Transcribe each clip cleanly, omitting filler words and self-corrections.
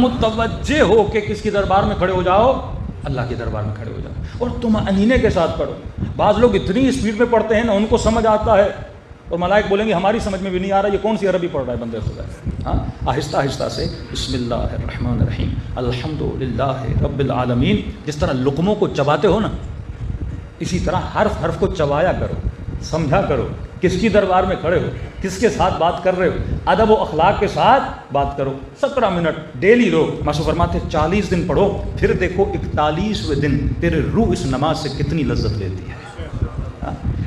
متوجہ ہو کہ کس کی دربار میں کھڑے ہو جاؤ؟ اللہ کے دربار میں کھڑے ہو جاؤ، اور طمأنینے کے ساتھ پڑھو۔ بعض لوگ اتنی اسپیڈ میں پڑھتے ہیں نا، ان کو سمجھ آتا ہے اور ملائک بولیں گے ہماری سمجھ میں بھی نہیں آ رہا یہ کون سی عربی پڑھ رہا ہے بندے خدا۔ ہاں، آہستہ آہستہ سے بسم اللہ الرحمن الرحیم الحمد للہ رب العالمین، جس طرح لقموں کو چباتے ہو نا، اسی طرح حرف حرف کو چبایا کرو، سمجھا کرو کس کی دربار میں کھڑے ہو، کس کے ساتھ بات کر رہے ہو، ادب و اخلاق کے ساتھ بات کرو۔ 17 منٹ ڈیلی رو، ماسو فرماتے 40 دن پڑھو، پھر دیکھو 41ویں دن تیرے روح اس نماز سے کتنی لذت لیتی ہے۔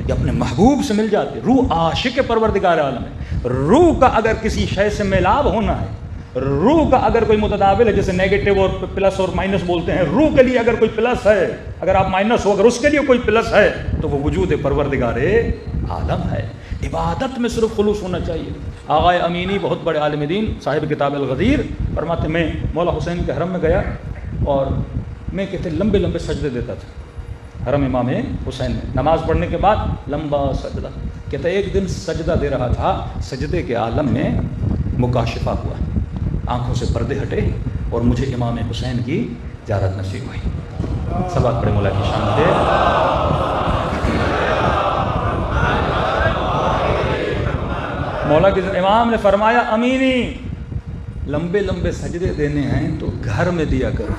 یہ اپنے محبوب سے مل جاتے، روح عاشق پروردگار عالم ہے۔ روح کا اگر کسی شے سے میلاب ہونا ہے، روح کا اگر کوئی متداول ہے، جیسے نیگیٹو اور پلس اور مائنس بولتے ہیں، روح کے لیے اگر کوئی پلس ہے، اگر آپ مائنس ہو، اگر اس کے لیے کوئی پلس ہے تو وہ وجود پروردگار عالم ہے۔ عبادت میں صرف خلوص ہونا چاہیے۔ آغا امینی بہت بڑے عالم دین صاحب کتاب الغدیر فرماتے میں مولا حسین کے حرم میں گیا اور میں کہتے لمبے لمبے سجدے دیتا تھا حرم امام حسین میں، نماز پڑھنے کے بعد لمبا سجدہ۔ کہتا ایک دن سجدہ دے رہا تھا، سجدے کے عالم میں مکاشفہ ہوا، آنکھوں سے پردے ہٹے اور مجھے امام حسین کی زیارت نصیب ہوئی۔ سبق پڑھے مولا کی شان دے۔ مولا کے امام نے فرمایا امینی لمبے لمبے سجدے دینے ہیں تو گھر میں دیا کرو،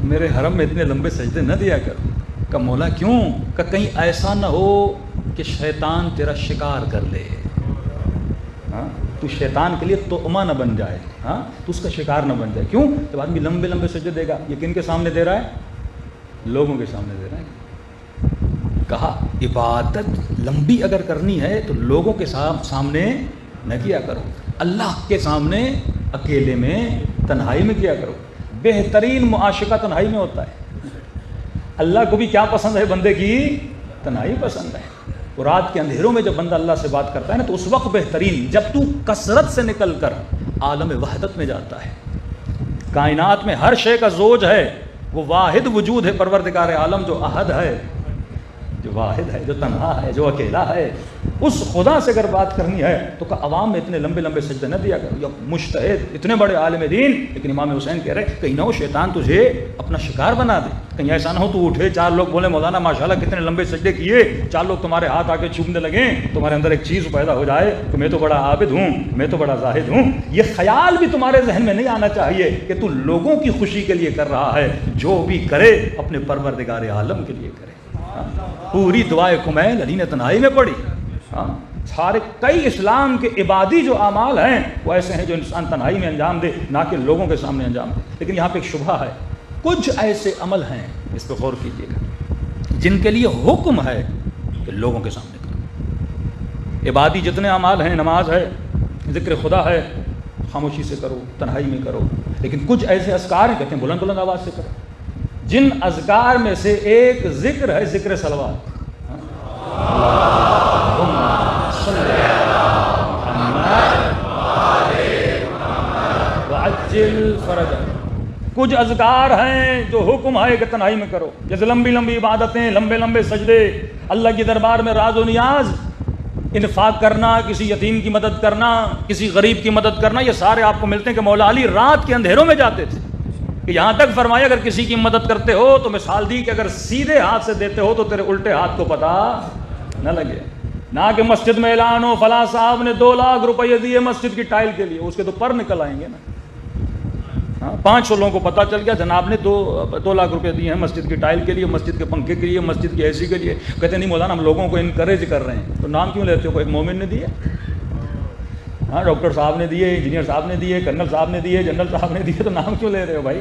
میرے حرم میں اتنے لمبے سجدے نہ دیا کرو۔ کہ مولا کیوں؟ کہ کہیں ایسا نہ ہو کہ شیطان تیرا شکار کر لے، ہاں تو شیطان کے لیے طعمہ نہ بن جائے، ہاں تو اس کا شکار نہ بن جائے۔ کیوں؟ جب آدمی لمبے لمبے سجدے دے گا، یہ کن کے سامنے دے رہا ہے؟ لوگوں کے سامنے دے رہا ہے۔ کہا عبادت لمبی اگر کرنی ہے تو لوگوں کے سامنے نہ کیا کرو، اللہ کے سامنے اکیلے میں تنہائی میں کیا کرو۔ بہترین معاشقہ تنہائی میں ہوتا ہے۔ اللہ کو بھی کیا پسند ہے؟ بندے کی تنہائی پسند ہے۔ اور رات کے اندھیروں میں جب بندہ اللہ سے بات کرتا ہے نا تو اس وقت بہترین، جب تو کثرت سے نکل کر عالم وحدت میں جاتا ہے۔ کائنات میں ہر شے کا زوج ہے، وہ واحد وجود ہے پروردگار عالم جو احد ہے، جو واحد ہے، جو تنہا ہے، جو اکیلا ہے۔ اس خدا سے اگر بات کرنی ہے تو کہ عوام میں اتنے لمبے لمبے سجدے نہ دیا کرو۔ یا مجتہد اتنے بڑے عالم دین، لیکن امام حسین کہہ رہے کہیں نہ ہو شیطان تجھے اپنا شکار بنا دے، کہیں ایسا نہ ہو تو اٹھے، 4 لوگ بولے مولانا ماشاءاللہ کتنے لمبے سجدے کیے، 4 لوگ تمہارے ہاتھ آ کے چومنے لگیں، تمہارے اندر ایک چیز پیدا ہو جائے کہ میں تو بڑا عابد ہوں، میں تو بڑا زاہد ہوں۔ یہ خیال بھی تمہارے ذہن میں نہیں آنا چاہیے کہ تو لوگوں کی خوشی کے لیے کر رہا ہے، جو بھی کرے اپنے پروردگار عالم کے لیے کرے۔ پوری دعائے کمیل علی نے تنہائی میں پڑھی۔ سارے کئی اسلام کے عبادی جو اعمال ہیں وہ ایسے ہیں جو انسان تنہائی میں انجام دے، نہ کہ لوگوں کے سامنے انجام دے۔ لیکن یہاں پہ ایک شبہ ہے، کچھ ایسے عمل ہیں، اس پہ غور کیجیے گا، جن کے لیے حکم ہے کہ لوگوں کے سامنے کرو۔ عبادی جتنے اعمال ہیں، نماز ہے، ذکر خدا ہے، خاموشی سے کرو، تنہائی میں کرو۔ لیکن کچھ ایسے اذکار ہیں، کہتے ہیں بلند بلند آواز سے کرو۔ جن اذکار میں سے ایک ذکر ہے، ذکر صلوات۔ کچھ اذکار ہیں جو حکم ہے کہ تنہائی میں کرو، جیسے لمبی لمبی عبادتیں، لمبے لمبے سجدے، اللہ کی دربار میں راز و نیاز، انفاق کرنا، کسی یتیم کی مدد کرنا، کسی غریب کی مدد کرنا، یہ سارے آپ کو ملتے ہیں کہ مولا علی رات کے اندھیروں میں جاتے تھے، کہ یہاں تک فرمایا اگر کسی کی مدد کرتے ہو تو مثال دی کہ اگر سیدھے ہاتھ سے دیتے ہو تو تیرے الٹے ہاتھ کو پتہ نہ لگے، نہ کہ مسجد میں اعلان ہو فلاں صاحب نے 2 لاکھ روپے دیے مسجد کی ٹائل کے لیے، اس کے تو پر نکل آئیں گے نا۔ 500 لوگوں کو پتہ چل گیا جناب نے 2 لاکھ روپے دیے ہیں مسجد کی ٹائل کے لیے، مسجد کے پنکھے کے لیے، مسجد کی اے سی کے لیے۔ کہتے نہیں مولانا ہم لوگوں کو انکریج کر رہے ہیں، تو نام کیوں لیتے ہو؟ ایک مومن نے دیے، ہاں ڈاکٹر صاحب نے دیے، انجینئر صاحب نے دیے، کرنل صاحب نے دیے، جنرل صاحب نے دیے، تو نام کیوں لے رہے ہو بھائی؟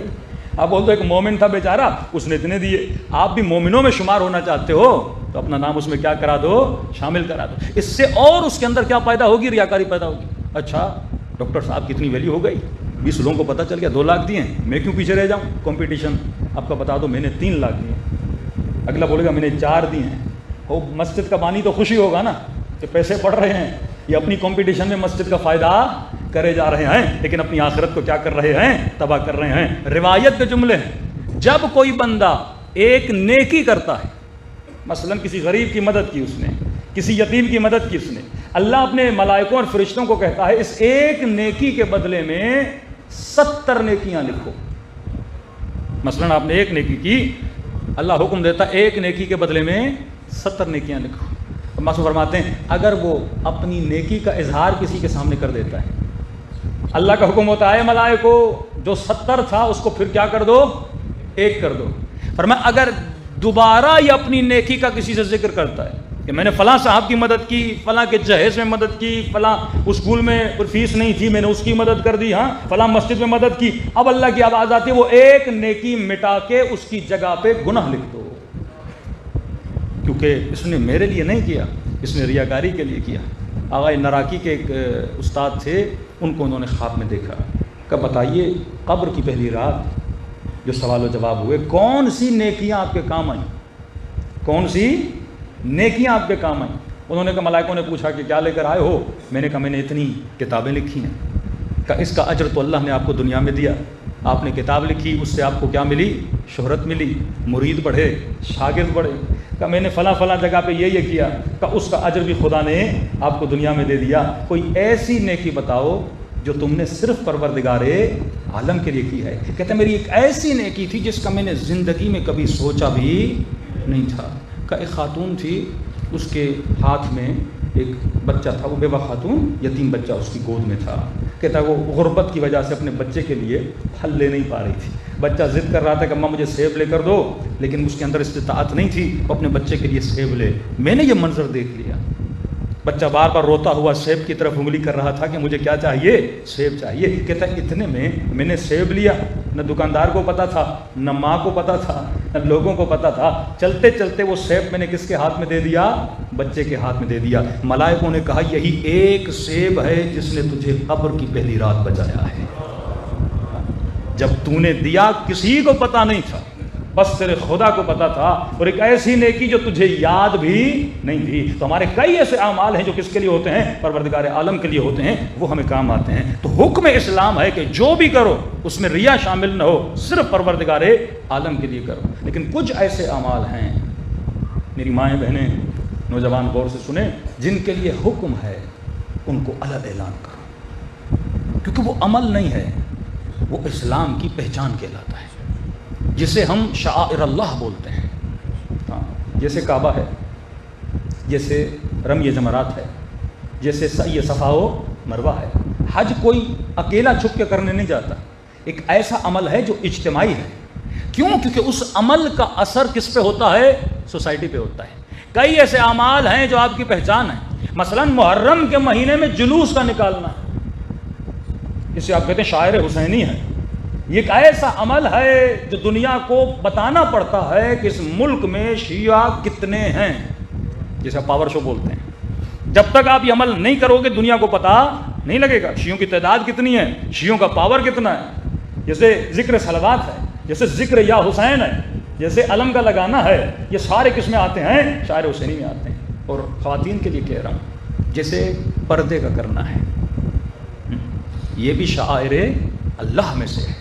آپ بولتے ایک مومن تھا بیچارہ، اس نے اتنے دیے۔ آپ بھی مومنوں میں شمار ہونا چاہتے ہو تو اپنا نام اس میں کیا کرا دو؟ شامل کرا دو۔ اس سے اور اس کے اندر کیا پیدا ہوگی؟ ریاکاری پیدا ہوگی۔ اچھا ڈاکٹر صاحب کی اتنی ویلیو ہو گئی، 20 لوگوں کو پتہ چل گیا 2 لاکھ دیے ہیں، میں کیوں پیچھے رہ جاؤں؟ کمپٹیشن آپ کا بتا دو میں نے 3 لاکھ دیے، اگلا بولے گا میں نے 4 دیے ہیں۔ وہ مسجد کا بانی تو خوشی ہوگا نا کہ پیسے پڑ رہے ہیں، یہ اپنی کمپٹیشن میں مسجد کا فائدہ کرے جا رہے ہیں، لیکن اپنی آخرت کو کیا کر رہے ہیں؟ تباہ کر رہے ہیں۔ روایت کے جملے ہیں، جب کوئی بندہ ایک نیکی کرتا ہے، مثلا کسی غریب کی مدد کی اس نے، کسی یتیم کی مدد کی اس نے، اللہ اپنے ملائکوں اور فرشتوں کو کہتا ہے اس ایک نیکی کے بدلے میں 70 نیکیاں لکھو. مثلاً آپ نے ایک نیکی کی, اللہ حکم دیتا ایک نیکی کے بدلے میں 70 نیکیاں لکھو. مقصود فرماتے ہیں اگر وہ اپنی نیکی کا اظہار کسی کے سامنے کر دیتا ہے, اللہ کا حکم ہوتا ہے ملائکو جو 70 تھا اس کو پھر کیا کر دو, 1 کر دو. فرمایا اگر دوبارہ یہ اپنی نیکی کا کسی سے ذکر کرتا ہے کہ میں نے فلاں صاحب کی مدد کی, فلاں کے جہیز میں مدد کی, فلاں اسکول میں فیس نہیں تھی میں نے اس کی مدد کر دی, ہاں فلاں مسجد میں مدد کی, اب اللہ کی آواز آتی ہے وہ ایک نیکی مٹا کے اس کی جگہ پہ گناہ لکھ دو, کیونکہ اس نے میرے لیے نہیں کیا, اس نے ریاکاری کے لیے کیا. آغا نراکی کے ایک استاد تھے, ان کو انہوں نے خواب میں دیکھا کہ بتائیے قبر کی پہلی رات جو سوال و جواب ہوئے, کون سی نیکیاں آپ کے کام آئیں, کون سی نیکیاں آپ کے کام آئیں. انہوں نے کہا ملائکوں نے پوچھا کہ کیا لے کر آئے ہو, میں نے کہا میں نے اتنی کتابیں لکھی ہیں. کہ اس کا اجر تو اللہ نے آپ کو دنیا میں دیا, آپ نے کتاب لکھی اس سے آپ کو کیا ملی, شہرت ملی, مرید بڑھے, شاگرد بڑھے. کہ میں نے فلاں فلاں جگہ پہ یہ کیا, کہ اس کا اجر بھی خدا نے آپ کو دنیا میں دے دیا. کوئی ایسی نیکی بتاؤ جو تم نے صرف پروردگار عالم کے لیے کی ہے. کہتے ہیں میری ایک ایسی نیکی تھی جس کا میں نے زندگی میں کبھی سوچا بھی نہیں تھا. کہ ایک خاتون تھی, اس کے ہاتھ میں ایک بچہ تھا, وہ بیوہ خاتون, یتیم بچہ اس کی گود میں تھا. کہتا ہے وہ غربت کی وجہ سے اپنے بچے کے لیے پھل لے نہیں پا رہی تھی. بچہ ضد کر رہا تھا کہ اماں مجھے سیب لے کر دو, لیکن اس کے اندر استطاعت نہیں تھی وہ اپنے بچے کے لیے سیب لے. میں نے یہ منظر دیکھ لیا, بچہ بار بار روتا ہوا سیب کی طرف انگلی کر رہا تھا کہ مجھے کیا چاہیے, سیب چاہیے. کہتا ہے اتنے میں نے سیب لیا, نہ دکاندار کو پتا تھا, نہ ماں کو پتا تھا, نہ لوگوں کو پتا تھا. چلتے چلتے وہ سیب میں نے کس کے ہاتھ میں دے دیا, بچے کے ہاتھ میں دے دیا. ملائکوں نے کہا یہی ایک سیب ہے جس نے تجھے قبر کی پہلی رات بچایا ہے. جب تو نے دیا کسی کو پتا نہیں تھا, بس تیرے خدا کو پتا تھا, اور ایک ایسی نیکی جو تجھے یاد بھی نہیں تھی. تو ہمارے کئی ایسے اعمال ہیں جو کس کے لیے ہوتے ہیں, پروردگار عالم کے لیے ہوتے ہیں, وہ ہمیں کام آتے ہیں. تو حکم اسلام ہے کہ جو بھی کرو اس میں ریا شامل نہ ہو, صرف پروردگار عالم کے لیے کرو. لیکن کچھ ایسے اعمال ہیں میری مائیں بہنیں نوجوان غور سے سنیں, جن کے لیے حکم ہے ان کو الگ اعلان کرو, کیونکہ وہ عمل نہیں ہے, وہ اسلام کی پہچان کہلاتا ہے, جسے ہم شعائر اللہ بولتے ہیں. ہاں, جیسے کعبہ ہے, جیسے رمی جمرات ہے, جیسے سعی صفا و مروہ ہے. حج کوئی اکیلا چھپ کے کرنے نہیں جاتا, ایک ایسا عمل ہے جو اجتماعی ہے. کیوں؟ کیونکہ اس عمل کا اثر کس پہ ہوتا ہے, سوسائٹی پہ ہوتا ہے. کئی ایسے اعمال ہیں جو آپ کی پہچان ہے, مثلا محرم کے مہینے میں جلوس کا نکالنا, اسے آپ کہتے ہیں شاعر حسینی ہے. یہ ایک ایسا عمل ہے جو دنیا کو بتانا پڑتا ہے کہ اس ملک میں شیعہ کتنے ہیں, جیسے آپ پاور شو بولتے ہیں. جب تک آپ یہ عمل نہیں کرو گے دنیا کو پتا نہیں لگے گا شیعوں کی تعداد کتنی ہے, شیعوں کا پاور کتنا ہے. جیسے ذکر صلوات ہے, جیسے ذکر یا حسین ہے, جیسے علم کا لگانا ہے, یہ سارے کس میں آتے ہیں, شاعر حسینی میں آتے ہیں. اور خواتین کے لیے کہہ رہا ہوں, جیسے پردے کا کرنا ہے, یہ بھی شعائر اللہ میں سے ہے.